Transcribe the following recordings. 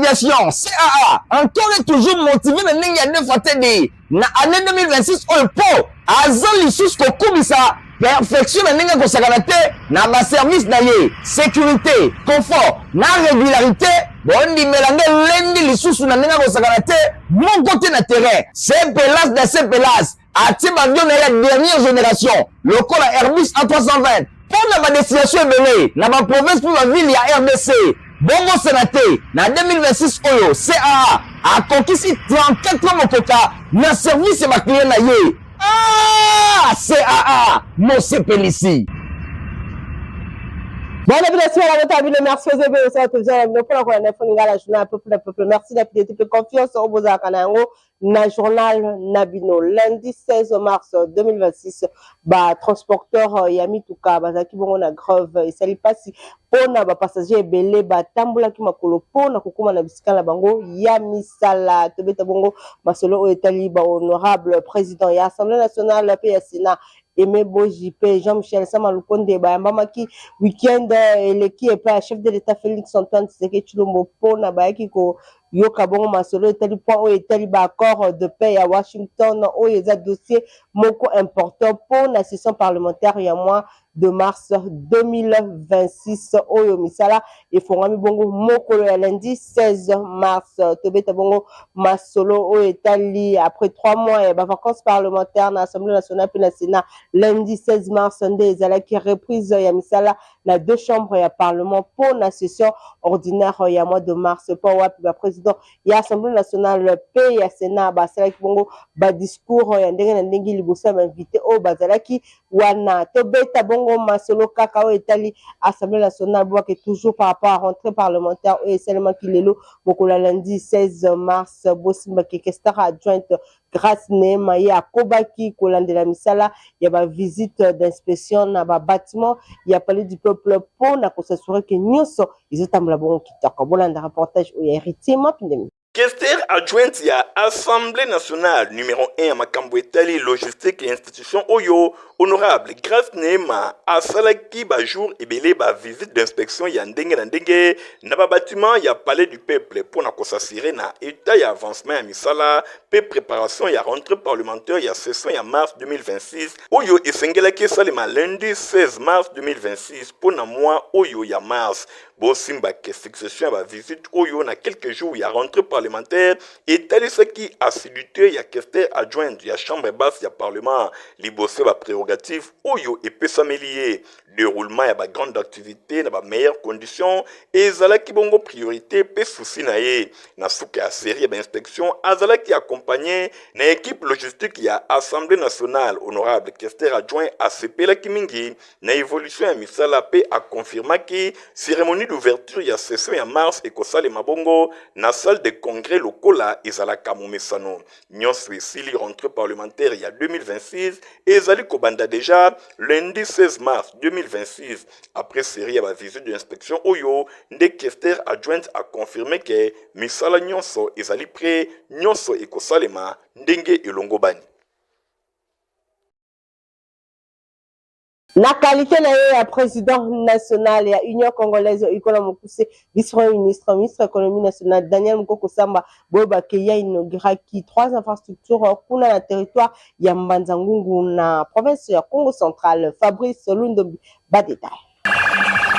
l'aviation, CAA, encore et toujours motivé de n'ayant fois dit, na année 2026, on peut, azan l'issue kokubisa, perfection de n'ayant ko sakanate, na ma service naye, sécurité, confort, na régularité, bon di mélanger lundi l'issue na n'ayant ko sakanate, mon côté na terrain, c'est pelas de ces pelas, à Tibabion na la dernière génération, le col Airbus A320, pour ma destination est na ma province pour ma ville, il y a RDC. Bongo Sénaté, na 2026 Oyo, CAA, a conquis 34 mokoka, na service et ma client na ye. Ah, CAA, mon CPLC. Bon, merci de confiance au Boza Kanango, na journal Nabino, lundi 16 mars 2026, bah, transporteur Yami Touka, Bazaki Bongo na grève, et ça li passe, pona ba passager belé, ba tamboula ki makolo, pona kukuma na bisika la bango, Yami Sala, Tobeta Bongo, Masolo Etali, ba honorable président, ya Assemblée nationale, PSNA, Aimé Bojipe, Jean-Michel Samalukonde, Bayambamaki, week-end, qui est pas chef de l'État Félix Antoine Tshisekedi Tshilombo, Pona, Bayaki, Yoka Bongo Masolo, Etali point, ou Etali accord de paix à Washington, ou les dossiers, moko important pour la session parlementaire, il y a mois de mars 2026, Oyo Misala, et Forami Bongo, moko le lundi 16 mars, Tobeta Bongo, Masolo, ou Etali, après 3 mois, et vacances parlementaires, dans l'Assemblée nationale, puis le Sénat, lundi 16 mars, Sunday, Zala qui reprise, Yamisala, la 2 chambres, il y a Parlement pour la session ordinaire, il y a mois de mars, pour le président, il y a Assemblée nationale, il y a Sénat, bah, c'est là qui Bongo, bah, discours, il y a Ndengi Libosa, invité, oh, bah, Zala qui, wana, Tobeta Bongo, Masolo, Kakao, Etali, Assemblée nationale, voit que toujours par rapport à rentrée parlementaire, et seulement qu'il est là, donc, le lundi 16 mars, Bossimba, qui est adjointe, grâce Nema, il y a Kobaki, Kolande la Misala, il y a une visite d'inspection dans le bâtiment, il y a parlé du peuple pour s'assurer que nous sommes, ils ont un bon qui t'a un reportage où il y a héritier, ma pandémie. Questeur adjointe à Assemblée nationale numéro 1 à Makambo Etali logistique et institution Oyo honorable grâce Nema à Salaki Bajour et Belé ba visite d'inspection ya ndenge na ndenge na ba bâtiment ya palais du peuple pour na s'assurer na état ya avancement ya misala pe préparation ya rentrée parlementaire ya session ya mars 2026 Oyo esengela ki salima lundi 16 mars 2026 pour na mois Oyo ya mars Bosimba que succession ba visite Oyo na quelques jours ya rentrée parlementaire et tel ce qui assiduité ya questeur adjointe ya chambre basse ya parlement libosé ba prérogative Oyo et pesamelier déroulement ya ba grande activité na ba meilleures conditions et zala ki bongo priorité pe souci na ye na souka série ba inspection azala ki accompagné na équipe logistique ya Assemblée nationale honorable questeur adjoint ACP la kimingi na évolution ya misala pe a confirma ki cérémonie d'ouverture ya session ya mars et kosale mabongo na salle de congrès lokola ezala kamomesano nyonso esili rentrée parlementaire ya 2026 ezali kobanda déjà lundi 16 mars 2026 après série ya visite d'inspection oyo nde questeur adjointe a confirmé que misala nyonso ezali prêt nyonso ekosalema ndenge elongo bani. La qualité de président national et Union congolaise, Ikola Mokuse, vice-ministre, ministre de l'économie nationale, Daniel Mukoko Samba, Boba Keya inaugura qui 3 infrastructures kuna na territoire ya Mbanzangungu na province ya Congo central. Fabrice Lundombi, bas détail.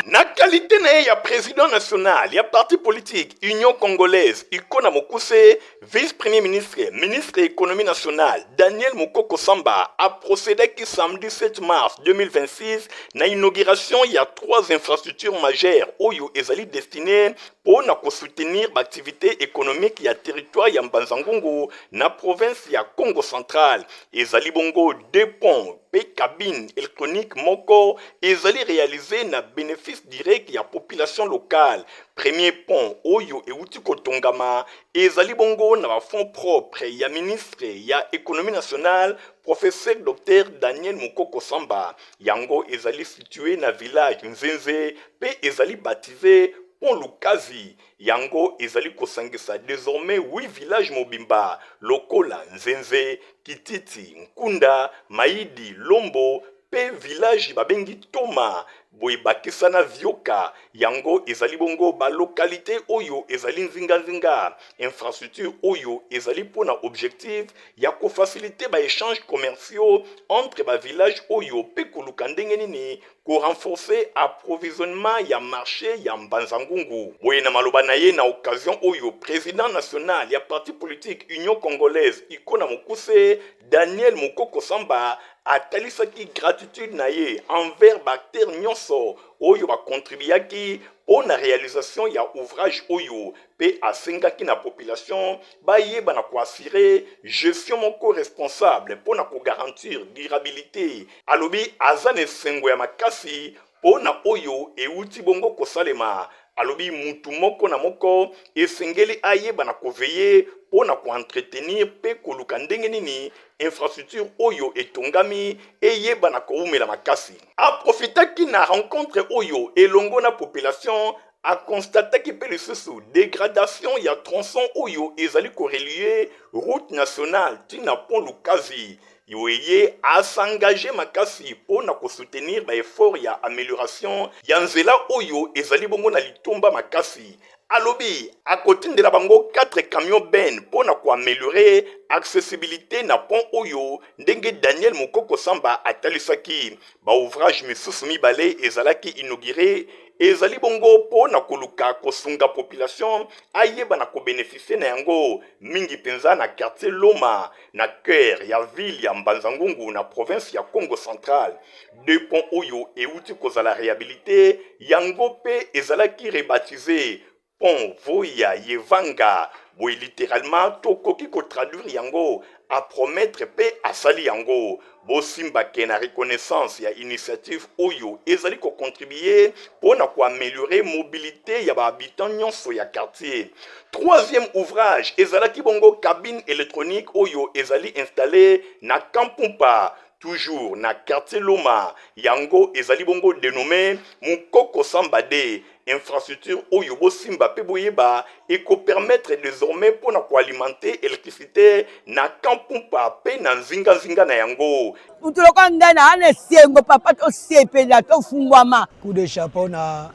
Na qualité na ya président national, ya parti politique, Union congolaise, Ikona Mokuse, vice-premier ministre, ministre de l'économie nationale, Daniel Mukoko Samba, a procédé qui samedi 7 mars 2026, na inauguration, il y a 3 infrastructures majeures, Oyo ezali destinées pour soutenir l'activité économique ya territoire ya Mbanzangungu, na province ya Congo central, ezali bongo 2 ponts, cabine électronique moko ezali réalisé na bénéfice direct ya population locale. Premier pont oyo euti kotongama ezali bongo na fonds propres ya ministre ya économie nationale professeur Dr Daniel Mukoko Samba. Yango ezali situé na village Nzenze pe ezali baptisé Pont Lukazi. Yango ezali kosangisa désormais 8 villages mobimba lokola Nzenze, Kititi, Nkunda, Maïdi, Lombo, pe village babengi Toma. boyebakisana vioka yango ezali bongo ba localité oyo ezali nzinga infrastructure oyo ezali pona objectif ya ko faciliter ba échanges commerciaux entre ba village oyo pe koluka ndenge nini ko renforcer approvisionnement ya marché ya Mbanzangungu. Boye na maloba na ye na occasion oyo président national ya parti politique Union Congolaise Ikona Mokuse Daniel Mukoko Samba atalisaki gratitude na ye envers bakter nyonso oyo bakontribuaki pour la réalisation ya ouvrage oyo pe asengaki na population bayeba na ko assurer gestion moko responsable pour na ko garantir durabilité alobi azane sengo ya makasi pour na oyo euti bongo kosalema alobi mutu moko na moko esengeli ayeba na ko veiller pour na ko entretenir pe koluka ndenge nini infrastructure oyo etongami eyeba na ko umela makasi aprofitaki na rencontre oyo elongo na population a constaté que pe lisusu dégradation ya tronçon oyo ezali ko relier route nationale tina pont Lukazi yoye a s'engager makasi pour na ko soutenir ba effort ya amélioration ya nzela oyo ezali bongo na litomba makasi alobi a côté de la bango 4 camions ben pour na ko améliorer accessibilité na pont oyo ndenge Daniel Mukoko Samba atalisaki ba ouvrage misusu mibale ezalaki inauguré ezali bongo po na koluka kosunga population ayeba na ko bénéficier na yango mingi penza na quartier Loma na cœur ya ville ya Mbanzangungu na province ya Congo central. Deux ponts oyo euti kozala réhabilité yango pe ezalaki rebaptisé pont Voya Yevanga boy littéralement tokoki ko traduire yango à promettre pe asali yango bosimba ke na reconnaissance ya initiative oyo ezali ko contribuer pour na ko améliorer mobilité ya ba habitants nyonso ya quartier. Troisième ouvrage ezalaki bongo cabine électronique oyo ezali installé na Kampumpa toujours na quartier Loma yango ezali bongo dénommé Mukoko Samba de infrastructure oyo bosimba pe boyeba et ko permettre désormais pour na ko alimenter électricité na Kampumpa pe na nzinga na yango utoloka ndana ane sengo papa to sepela to fungwama coup de chapeau na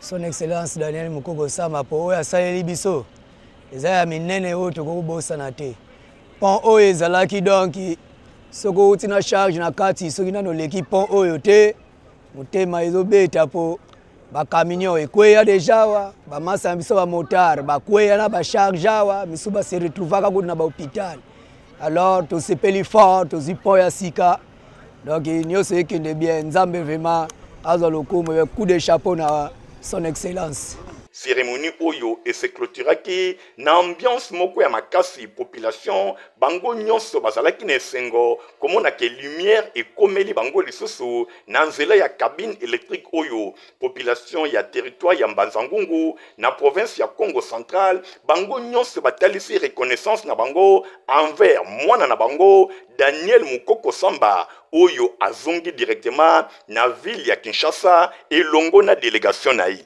son excellence Daniel Mukoko Samba po oyo asaleli biso ezaya minene oyo tokobosana te pont oyo ezalaki donc soko uti na charge na kati soki nano leki pont oyo te motema ezobeta po bakamion ekweya deja wa bamasa biso ba motar bakweya na ba charge awa misu ba se retrouvaka kuna ba hôpital alors to sepeli fort to zipo ya sika donc nyonso ekende bien nzambe vraiment azwa lokumu coup de chapeau na son excellence. Cérémonie oyo et se clôturaki na ambiance moko ya makasi population bango nyonso bazalaki na esengo komona ke lumière ekomeli bango lisusu na nzela ya cabine électrique oyo population ya territoire ya Mbanzangungu na province ya Congo central bango nyonso batalisi reconnaissance na bango envers mwana na bango Daniel Mukoko Samba oyo azongi directement na ville ya Kinshasa elongo na délégation na ye.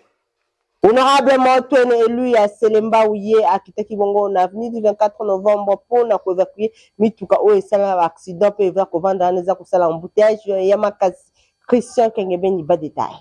Honorablement, Tone élu ya Selemba Ouye à Kitaki Bongo na avenue du 24 novembre pour na évacuer mituka o esala accident pe va ko vendre aneza ko sala embouteillage ya makasi Christian Kengebeni ba détail.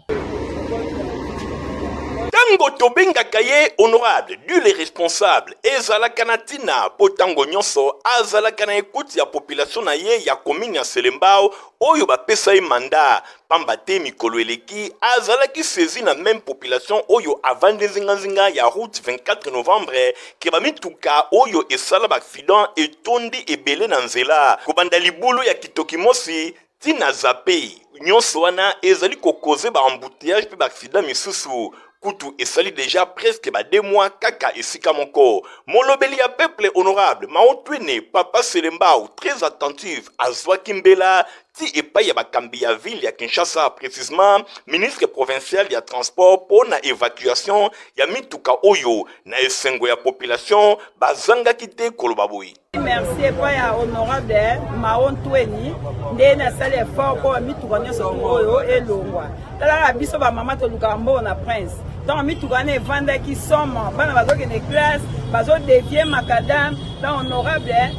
Tango tobengaka ye honorable du les responsables ezalaka na tina po tango nyonso azalaka na écoute ya population na ye ya commune ya Selembao oyo bapesa ye mandat pamba te mikolo eleki azalaki saisi na même population oyo avandi nzinga ya route 24 novembre ke bamituka oyo esala ba accident etondi ebele na nzela kobanda libulu ya kitoki mosi tina zape nyonso wana ezali kokoze ba embouteillage pe ba accident misusu kutu esali déjà presque 2 mois kaka esika moko molobeli ya peuple honorable maotwene papa Selembao très attentif azwa kimbela ti epai ya bakambi ya ville ya Kinshasa précisément ministre provincial ya transport pour na évacuation ya mituka oyo na esengo ya population bazanga kite koloba boyi. Merci pas ya honorable Maotweni nde na sale effort ko mituka nyonso oyo elongwa tala biso ba mama to lukambo na prince donc mituka ne vanda ki somme bana bazoke ne classe bazo dévier macadam donc honorable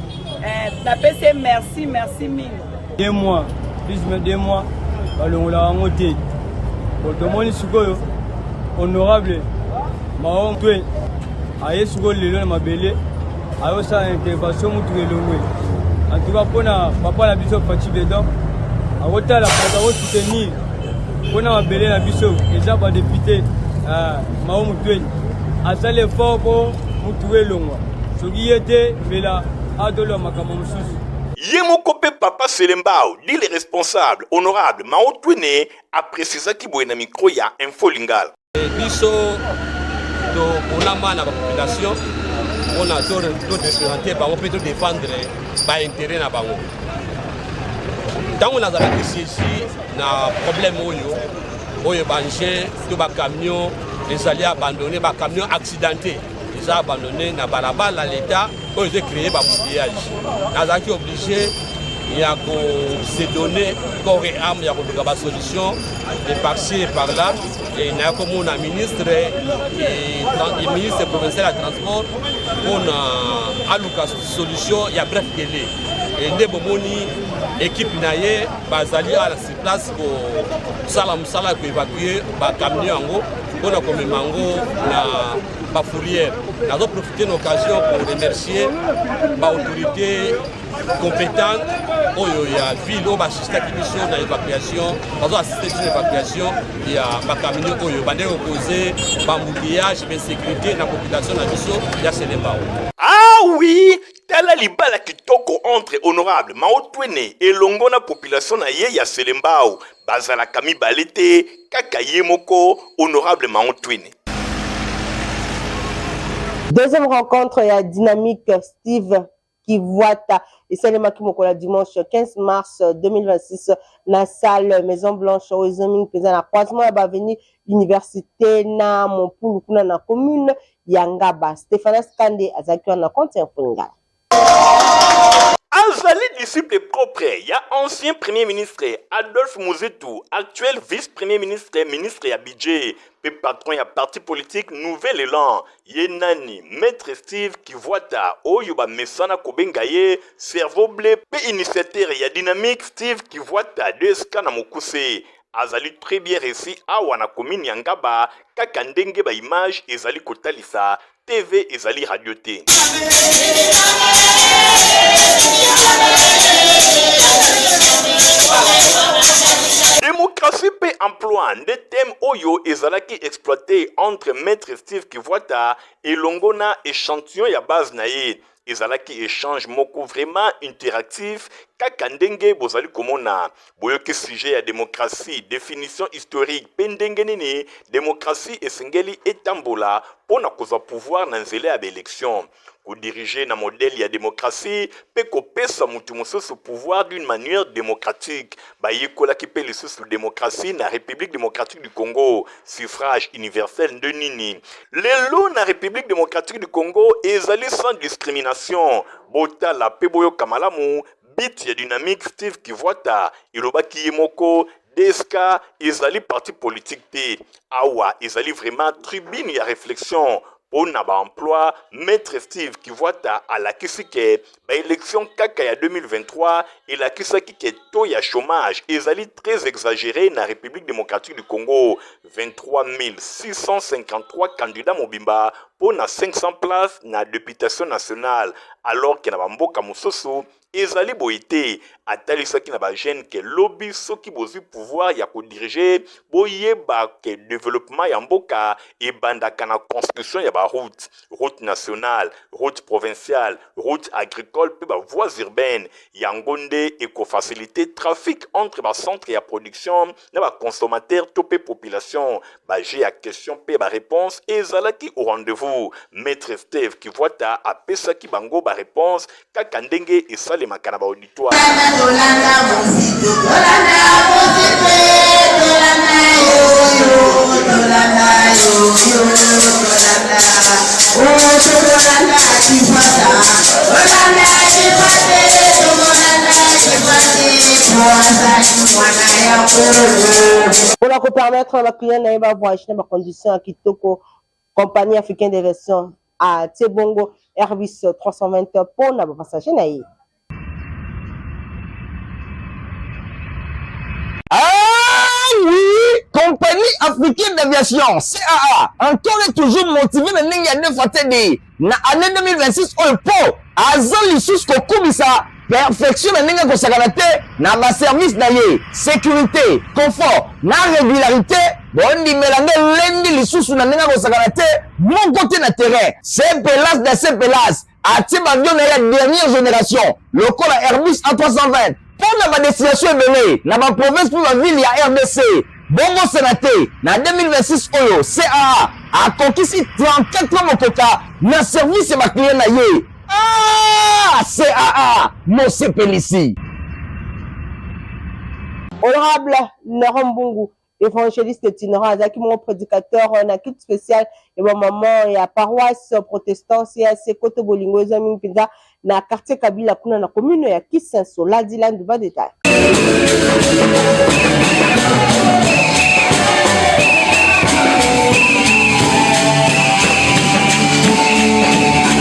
na PC merci mille 2 mois plus de 2 mois balongola ngote tomoni sikoyo honorable Mao Twe aye sikoyo lelo na mabele ayosala intervention mutu elongwe en tout cas mpona papa na biso Faci Bedan akotala bato akosoutenir mpona mabele na biso eza badepute Mao Mutweni asala effort mpo mutu elongwa soki ye te mbela adolo makambo mosusu. Yemoko pe papa Selembao, dit les responsables, honorable Mao Twene, a précisé qu'il y a un micro ya Info Lingala. Biso do onama na population, on a tout représenter par on peut défendre ba intérêt na bango. Tant on a ici na problème oyo banje to ba camion les alliés abandonnés ba camion accidenté. Ils ont abandonné na balabala l'état pour ils ont créé ba bouillage. N'a qui obligé il y a qu'on se donner corps et âme il y a qu'on solution de par-ci et par-là et il y a comme un ministre et ministre provincial de transport on a aluka solution il y a bref délai et ne bomoni équipe naie bazali à la place pour sala musala pour évacuer ba camion ngo pour na comme mango na ba fourrière. Nous avons profité de l'occasion pour remercier l'autorité compétente il y a ville où assisté à l'évacuation, assisté à l'évacuation, il y a un camion qui est opposé, l'embouteillage, la sécurité de la population il y a Selembao. Ah oui, tala libala kitoko entre honorable Mao Twene et longona population na ye ya Selembao, bazala kami balete, kaka yemoko honorable Mao Twene. Deuxième rencontre, il y a Dynamique Steve Kivuata et Salema Kimokola dimanche 15 mars 2026 dans la salle Maison Blanche au Izoming présent à croisement à Baveni Université na Mompulu kuna na commune Yangaba. Stéphane Skande Azaki na compte Funga. Azali disciple propre, il y a ancien premier ministre Adolphe Mouzetou, actuel vice-premier ministre, ministre ya budget, pe patron ya parti politique Nouvel Élan, Yenani, maître Steve Kivuata, Oyuba Mesana Kobengaye, cerveau blé, pe initiateur ya dynamique Steve Kivuata, DSK na Mokuse. Azali très bien réussi à wana commune Yangaba, kakandenge ba image ezali kotalisa, TV ezali radio T. Démocratie et emploi, des thèmes oyo ezalaki exploité entre maître Steve Kivuata et Longona échantillon ya base naïe. Ezalaki échange moko vraiment interactif kaka ndenge bozali komona boyoki sujet ya démocratie définition historique pendenge nini démocratie esengeli etambola pona kozwa pouvoir na nzela ya élection diriger na modèle ya démocratie pe kopesa mutu mosusu pouvoir d'une manière démocratique bayekola ki pe lisusu démocratie na République démocratique du Congo suffrage universel de nini lelo na République démocratique du Congo ezali sans discrimination botala pe boyo kamalamu bit ya dynamique Steve Kivuata ilobaki yemoko DSK ezali parti politique te awa ezali vraiment tribune ya réflexion pour naba emploi maître Steve Kivuata à la kisike ba élection kaka ya 2023 et la kisaki ke taux ya chômage ezali très exagéré na République démocratique du Congo 23 653 candidats mobimba pour na 500 places na députation nationale alors que na bamboka mususu ezali boité atalisaki na ba jeune ke lobby soki bozi pouvoir ya ko diriger boyeba ke développement ya mboka e bandaka na construction ya ba route nationale, route provinciale, route agricole pe ba voies urbaines ya ngonde et ko faciliter trafic entre ba centre ya production na ba consommateur to pe population ba j'ai à question pe ba réponse ezalaki au rendez-vous maître Steve Kivuata apesaki bango ba réponse kaka ndenge esale makana ba auditoire Pour la permettre à la cliente d'avoir voyager dans des conditions qui toko compagnie africaine d'investissement à Tebongo Airbus 320 pour na passager naïe. Ah oui, Compagnie africaine d'aviation, CAA, encore et toujours motivé de Ninga Fatedi. Na année 2026, on peut, Azan Lissous Kokubisa, perfection de Ninga Kosakanate, na ma service d'ailleurs, sécurité, confort, na régularité, bon, di mélange lundi Lissous na Ninga Kosakanate, mon côté na terrain, c'est Pelas de ces Pelas, à Tibavion la dernière génération, le col Airbus A320, pour ma destination est na ma province pour la ville, il y a RDC. Bongo Sénaté, na 2026 Oyo, CAA, a conquis 34 mokoka, na service et ma client na ye. Ah, CAA, mon Sepelici. Honorable Narombungu, évangéliste itinérant, Azaki, mon prédicateur, un kit spécial, et mon maman, et à paroisse protestante, et à ses côtés bolingo, Zamin Pinza, na quartier Kabila, kuna na commune, et à Kissenso, la Dylan de bas détail.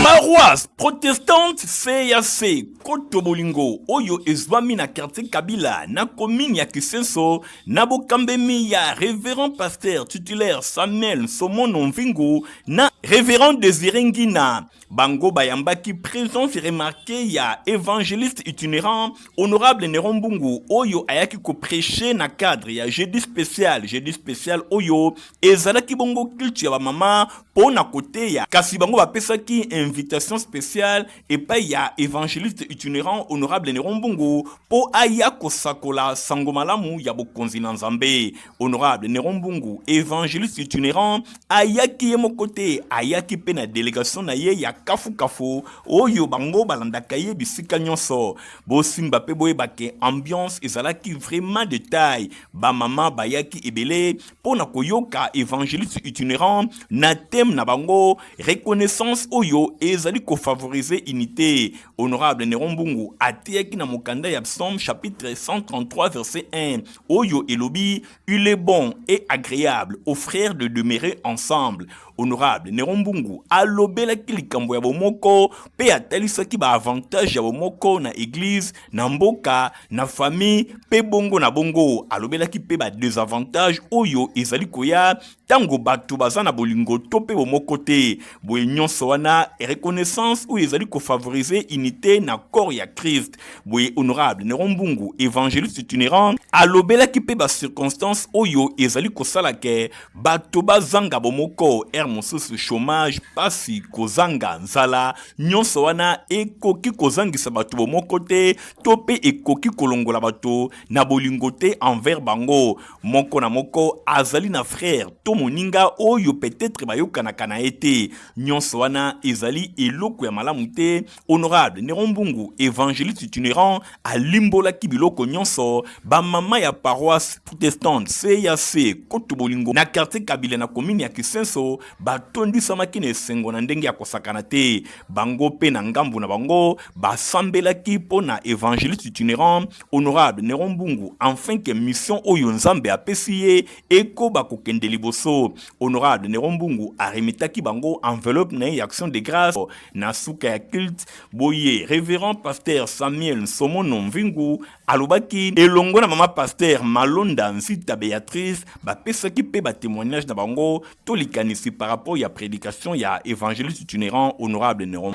Paroisse protestante CAC Koto Bolingo Oyo ezwami na quartier Kabila na commune ya Kisenso na bokambemi ya révérend pasteur titulaire Samuel Somono Mvingu na révérend Désiré Ngina Bango Bayambaki présence remarquée ya évangéliste itinérant honorable Nerombungu Oyo ayaki ko prêcher na cadre ya jeudi spécial Oyo ezalaki bongo culture ya mama po na côté ya kasi bango bapesaki invitation spéciale et pas ya évangéliste itinérant honorable Nerombungu po aya kosakola sangomalamu ya bokonzi na Nzambe honorable Nerombungu évangéliste itinérant ayaki ye mokote ayaki pe na délégation na ye ya kafu oyo bango balandaka ye bisika nyonso bosimba pe boyebake ambiance ezalaki vraiment de taille ba mama bayaki ebele po na koyoka évangéliste itinérant na thème na bango reconnaissance oyo ezali ko favoriser unité honorable Nerombungu atiaki na mokanda ya Psaume chapitre 133 verset 1 oyo elobi il est bon et agréable aux frères de demeurer ensemble honorable Nerombungu alobelaki likambo ya bomoko pe atalisaki ba avantage ya bomoko na église na mboka na famille pe bongo na bongo alobelaki pe ba désavantage oyo ezali koya tango bato bazana bolingo to pe bomoko te boye nyonso wana reconnaissance ou ezali ko favoriser unité na corps ya Christ boye honorable Nerombungu évangéliste itinérant alobelaki pe ba circonstance oyo ezali ko salake bato bazanga bomoko mosusu chômage pasi kozanga nzala nyonso wana ekoki kozangisa bato bomoko te to pe ekoki kolongola bato na bolingo te envers bango moko na moko azali na frère to moninga oyo peut-être bayokanaka na ete nyonso wana ezali eloko ya malamu te honorable Nerombungu évangéliste itinérant alimbolaki biloko nyonso ba mama ya paroisse protestante CAC Koto Bolingo na quartier Kabila na commune ya Kisenso batondi samaki na esengo na ndenge ya kosakana te bango pe na ngambu na bango basambelaki po na évangéliste itinérant honorable Nerombungu enfin que mission oyo Nzambe apesi ye eko bakokende liboso honorable Nerombungu aremitaki bango enveloppe na action de grâce na suka ya culte boye révérend pasteur Samuel Somono Mvingu alobaki elongo na mama pasteur Malonda Nzita Béatrice bapesaki pe ba témoignage na bango to likanisi par rapport à prédication, il y a évangéliste itinérant honorable Néron.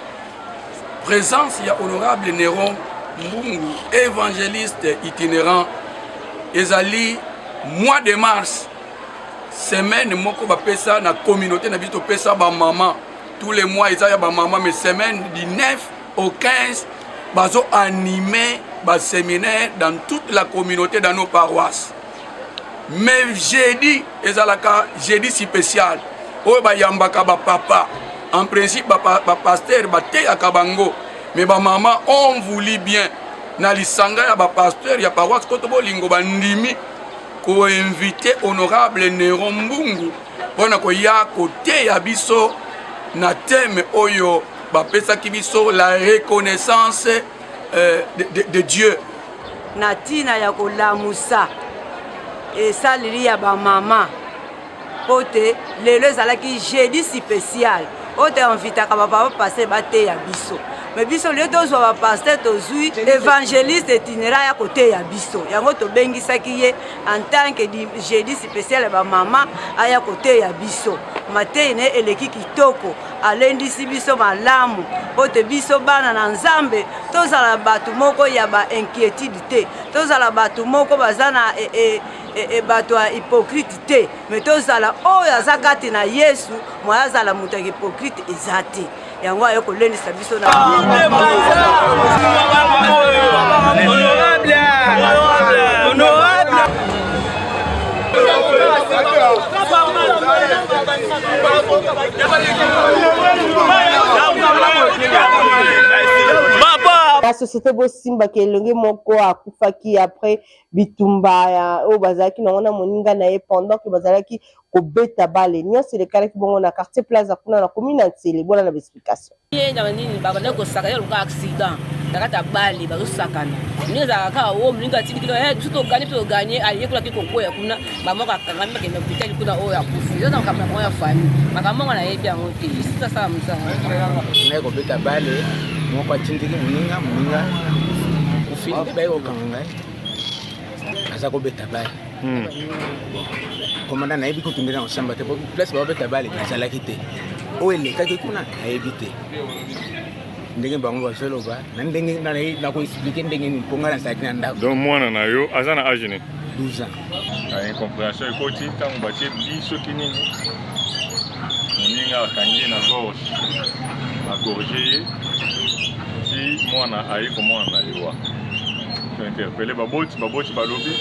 Présence, il y a honorable Néron Mbungu, évangéliste itinérant. Ezali mois de mars, semaine moko ba pesa na communauté na biso pesa ba maman. Tous les mois il y a ba maman mais semaine du 9 au 15 bazo animé ba séminaire dans toute la communauté dans nos paroisses. Mais jeudi, ezalaka jeudi spécial. Oyo bayambaka ba papa en principe ba pasteur ba te akabango mais ba maman on voulu bien na lisanga ya ba pasteur ya paroisse Koto Bolingo bandimi ko inviter honorable Nerombungu pona ko ya côté ya biso na thème oyo ba pesa ki biso la reconnaissance de Dieu na tina ya kolamusa et saliri ya ba mama Pote, lelo ezalaki jeudi spécial. oyo toinvitaka bapapa paster bateya biso me biso lie tozwa bapaster tozwi évangéliste itinéraire ya koteya biso yango tobengisaki ye en tant que jeudi spécial ya bamama aya koteya biso matei ne eleki kitoko alendisi biso malamu po te biso bana na nzambe tozala bato moko ya bainquiétude te tozala bato moko baza na bato ya hypocrite te me tozala oyo aza kati na yesu moya azala moto ya hypocrite eza te yango aye kolendisa biso na la société bosimba ke elonge moko akufaki après bitumba ya oyo bazalaki nango na moninga na ye pendant ke bazalaki kobeta bale nyonso elekalaki bongo na quartier plaza kuna na commune ya Ntsele bona na explication ye na nini babanda kosaka yaloka accident nakata bale bazosakana ninga zakaka o mlinga tidikilo biso toganye mpe toganye aliyekolaki kokwea kuna bamoko akangami bakende hôpital kuna oyo akufi eza makambo yango ya famille makambo yango nayebi yango te sitasala mosala naye kobeta bale moko atindiki moninga kufili mpe baye kokanga ngai aza kobeta bale komanda nayebi kotumbela kosamba te place babeta bale nazalaki te oyo elekaki kuna nayebi te ndenge bango bazoloba na ndenge nakoexplike ndenge nini mpo ngai nazalaki na ndako donc mwana na yo aza na age nini 12 ans incompréhension ekoti ntango batie bisoki nini moninga akangi na gorge agorge ye ti mwana aye komona na liwa tointerpele baboti balobi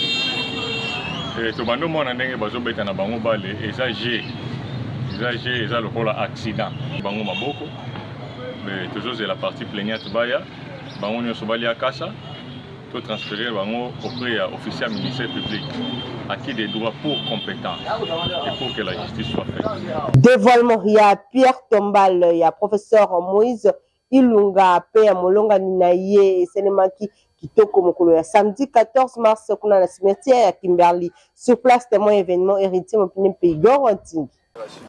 tobandi omona ndenge bazobeta na bango bale eza g eza lokola accident bango maboko tozozela partie plaignante baya bango nyonso balia kasa to transférer bango auprès ya officier ministère public à qui des droits pour compétents et pour que la justice soit faite. Dévoilement ya Pierre Tombal ya professeur Moïse Ilunga pe ya molonga na ye eselemaki kitoko mokolo ya samedi 14 mars kuna na cimetière ya Kimberley sur place témoin événement héritier mopine Pigor Ntingi.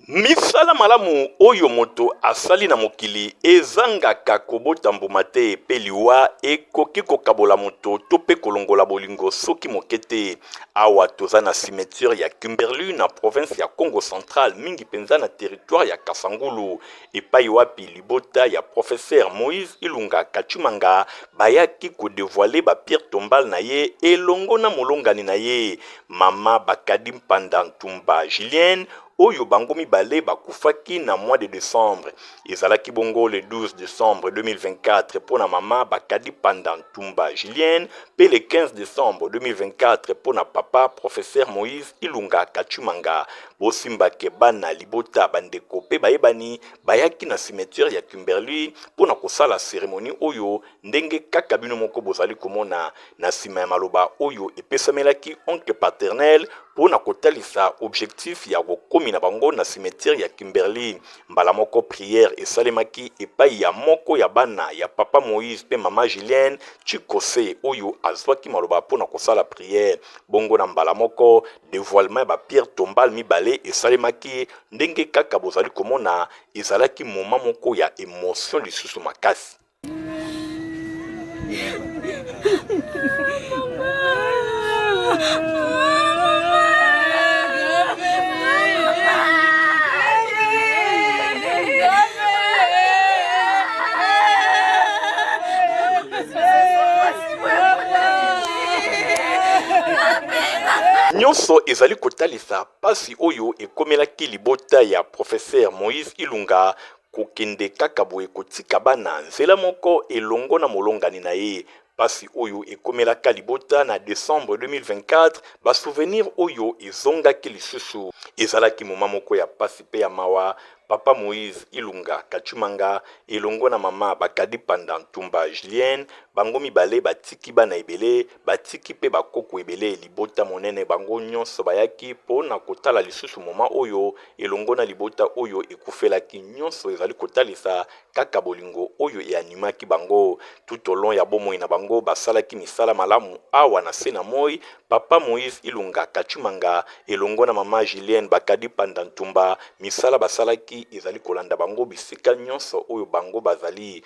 misala malamu oyo moto asali na mokili ezangaka kobota mbuma te pe liwa ekoki kokabola moto to mpe kolongola bolingo soki moke te awa toza na cimetière ya Kimberley na province ya Congo Central mingi mpenza na territoire ya Kasangulu epai wapi libota ya professeur Moïse Ilunga Kachumanga bayaki kodevoile ba Pierre Tombal na ye elongo na molongani na ye mama Bakadi Mpanda Ntumba Julienne oyo bango mibale bakufaki na mois de décembre ezalaki bongo le 12 décembre 2024 pona mama Bakadi Mpanda Ntumba Julienne pe le 15 décembre 2024 pona papa professeur Moïse Ilunga Kachumanga bosimbake bana libota bandeko pe bayebani bayaki na cimetière ya Kimberley pona kosala cérémonie oyo ndenge kaka bino moko bozali komona na nsima ya maloba oyo epesamelaki oncle paternel pona kotalisa objectif ya kokomi na bango na cimetière ya Kimberley mbala moko prière esalemaki epai ya moko ya bana ya papa Moïse pe mama Julienne Chikose oyo azwaki maloba pona kosala prière bongo na mbala moko dévoilement ba Pierre Tombal mibale esalemaki ndenge kaka bozali komona ezalaki moment moko ya émotion lisusu makasi. Nyonso ezali kotalisa pasi oyo ekomelaki libota ya professeur Moïse Ilunga kokende kaka boye kotika bana nzela moko elongo na molongani na ye pasi oyo ekomelaka libota na décembre 2024 ba souvenir oyo ezongaki lisusu ezalaki moma moko ya pasi pe ya mawa papa Moïse Ilunga Kachumanga elongo na mama Bakadi Mpanda Ntumba Julienne bango mibale batiki bana ebele batiki pe bakoko ebele libota monene bango nyonso bayaki pona kotala lisusu moma oyo elongo na libota oyo ekufelaki nyonso ezali kotalisa kaka bolingo oyo eanimaki bango tout au long ya bomoi na bango basalaki misala malamu awa na sena moi papa Moïse Ilunga Kachumanga elongo na mama Julienne Bakadi Mpanda Ntumba misala basalaki ezali kolanda bango bisika nyonso oyo bango bazali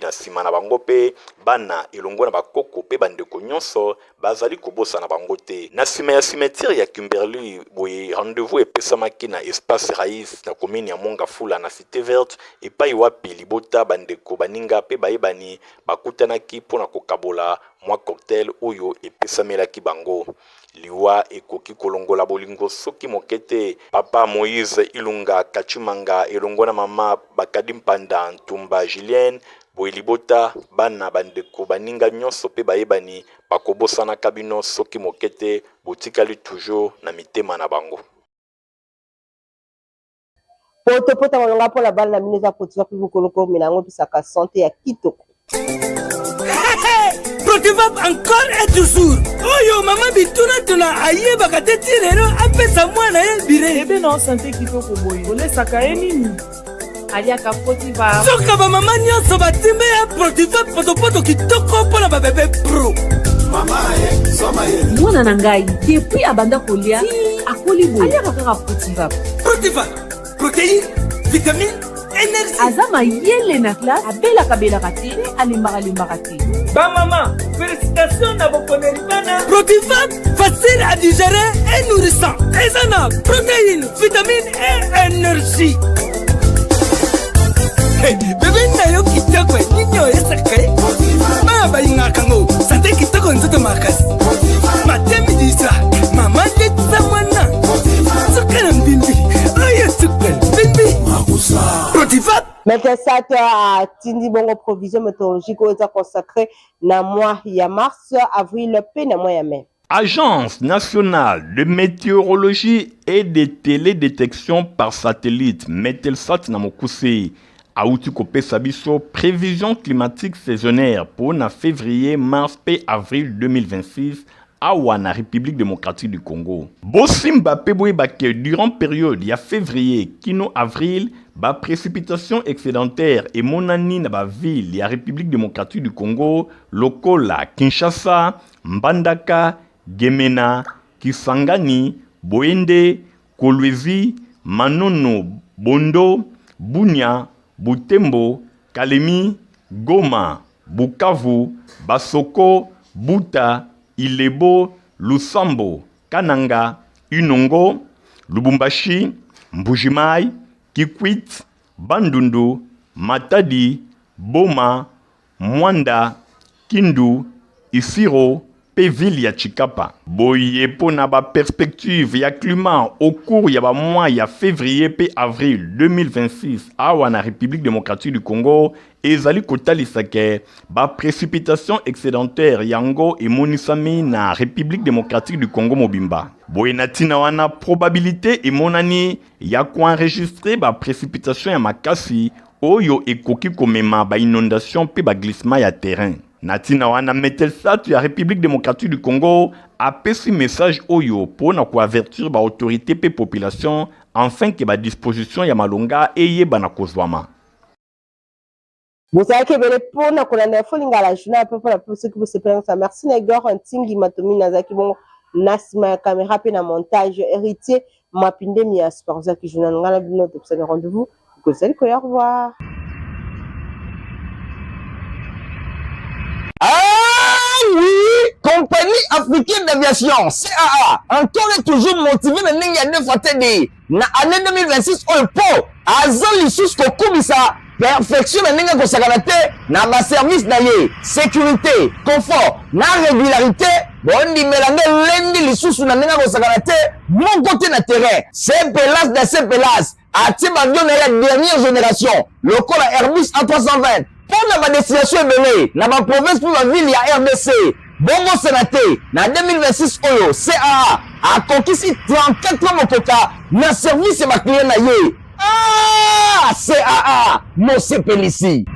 na nsima na bango pe bana elongo na bakoko pe bandeko nyonso bazali kobosana bango te. Na nsima ya cimetière ya Kimberley boye rendez-vous epesamaki na espace Raïs na commune ya Mongafula na cité verte epai wapi libota bandeko baninga pe bayebani bakutanaki mpona kokabola mwa cocktail oyo epesamelaki bango. Liwa ekoki kolongola bolingo soki mokete. Papa Moïse Ilunga Kachimanga elongo na mama Bakadi Mpanda Ntumba Julienne boye libota bana bandeko baninga nyonso pe bayebani bakobosana kabino soki mokete botikali toujours na mitema na bango. Pota walonga pola bana na mineza potiwa pibu koloko minango pisaka santé ya kitoko. Protivap encore et toujours. Oyo mama bituna tuna aye bakate tirero apesa mwana ye bire. Ebe na santé kitoko boye. Olesaka ye nini? Aliaka Protivap. Soka ba mama nyonso batimbe ya Protivap poto kitoko pona ba bébé pro. Mama ye, soma ye. Mwana na ngai depuis abanda kolia akoli boye. Aliaka kaka Protivap. Protivap. Protéines, vitamines, énergie. Azama yele na classe abela kabela kati alimbaka te. Ba maman, félicitations na bokoneli bana. Protivap, facile à digérer et nourrissant. Ezana, protéines, vitamines et énergie. Hey, bébé na yo kitoko ninyo esaka. Baba ingakango, santé kitoko nzoto makasi. Matemi disa, mama letsa mwana. Sukana mbimbi. Oye sukana mbimbi. Protivap. Metesat a tindi bongo provision météorologique ou est consacré na mois ya mars, avril, pe na mois ya mai. Agence nationale de météorologie et de télédétection par satellite, Metelsat Namokuse, Aouti Kopé Sabiso, prévision climatique saisonnière pour na février, mars et avril 2026 à la République démocratique du Congo. Bosimba Peboy Baké, durant période ya février, kino avril, ba précipitation excédentaire et monani na ba ville ya République démocratique du Congo, Lokola, Kinshasa, Mbandaka, Gemena, Kisangani, Boende, Kolwezi, Manono, Bondo, Bunia, Butembo, Kalemi, Goma, Bukavu, Basoko, Buta, Ilebo, Lusambo, Kananga, Unongo, Lubumbashi, Mbujimai, Kikwit, Bandundu, Matadi, Boma, Mwanda, Kindu, Isiro, Péville ya Chikapa. Boye pona ba perspective ya climat au cours ya ba mois ya février pe avril 2026 awa na République démocratique du Congo ezali kotalisake ba précipitation excédentaire yango et monisami na République démocratique du Congo mobimba. Boye natina wana probabilité et monani ya ko enregistrer ba précipitation ya makasi oyo ekoki komema ba inondation pe ba glissement ya terrain. Natina wana Metelsat ya République démocratique du Congo a pesi message oyo pour na ko avertir ba autorité pe population afin que ba disposition ya malonga eye bana kozwama. Vous savez que bele pour na kolanda folinga la journée peu pour la plus que vous se ça merci Negor Ntingi Matomi Nazaki bon nasima caméra pe na montage héritier mapinde mi sport za ki journal ngala bino to psane rendez-vous ko sel ko au revoir. Oui, compagnie africaine d'aviation, CAA, encore et toujours motivé de n'engager fatigué. Na année 2026, on peut, azal l'issue kokubisa, perfection de n'engager kosakanate, na ba service naye, sécurité, confort, na régularité, bon di melange lendi l'issue na n'engager kosakanate, mon côté na terrain, c'est pelas de ces pelas, atim avion de la dernière génération, le col Airbus A320. Pour la destination belé, na ma province pour la ville ya RDC. Bongo Sénaté, na 2026 Oyo, CAA a conquis 34 motoka na service ma client na ye. Ah, CAA, Mose Pélissi.